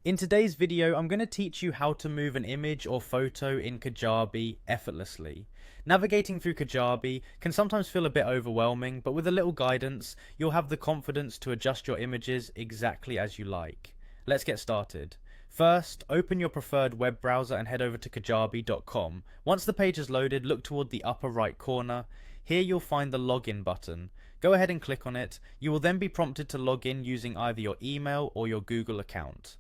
In today's video, I'm going to teach you how to move an image or photo in Kajabi effortlessly. Navigating through Kajabi can sometimes feel a bit overwhelming, but with a little guidance, you'll have the confidence to adjust your images exactly as you like. Let's get started. First, open your preferred web browser and head over to kajabi.com. Once the page is loaded, look toward the upper right corner. Here you'll find the login button. Go ahead and click on it. You will then be prompted to log in using either your email or your Google account.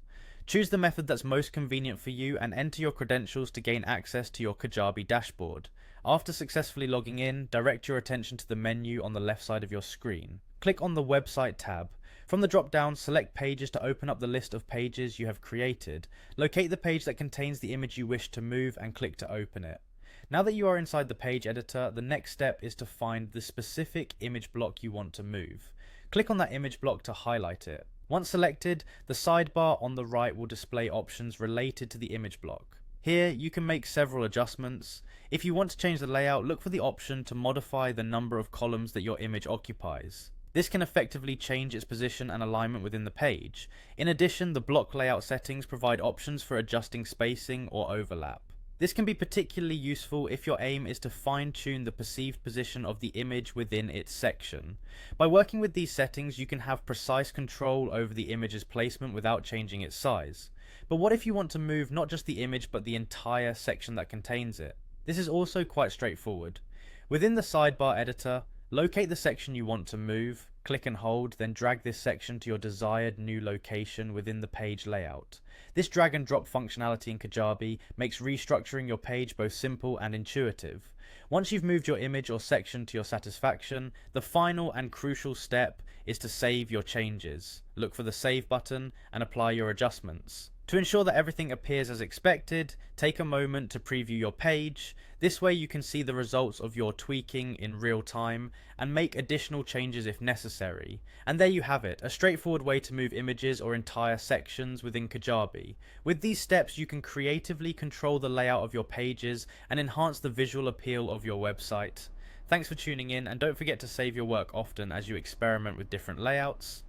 Choose the method that's most convenient for you and enter your credentials to gain access to your Kajabi dashboard. After successfully logging in, direct your attention to the menu on the left side of your screen. Click on the Website tab. From the drop-down, select Pages to open up the list of pages you have created. Locate the page that contains the image you wish to move and click to open it. Now that you are inside the page editor, the next step is to find the specific image block you want to move. Click on that image block to highlight it. Once selected, the sidebar on the right will display options related to the image block. Here, you can make several adjustments. If you want to change the layout, look for the option to modify the number of columns that your image occupies. This can effectively change its position and alignment within the page. In addition, the block layout settings provide options for adjusting spacing or overlap. This can be particularly useful if your aim is to fine-tune the perceived position of the image within its section. By working with these settings, you can have precise control over the image's placement without changing its size. But what if you want to move not just the image but the entire section that contains it? This is also quite straightforward. Within the sidebar editor, locate the section you want to move, click and hold, then drag this section to your desired new location within the page layout. This drag and drop functionality in Kajabi makes restructuring your page both simple and intuitive. Once you've moved your image or section to your satisfaction, the final and crucial step is to save your changes. Look for the Save button and apply your adjustments. To ensure that everything appears as expected, take a moment to preview your page. This way you can see the results of your tweaking in real time and make additional changes if necessary. And there you have it, a straightforward way to move images or entire sections within Kajabi. With these steps you can creatively control the layout of your pages and enhance the visual appeal of your website. Thanks for tuning in, and don't forget to save your work often as you experiment with different layouts.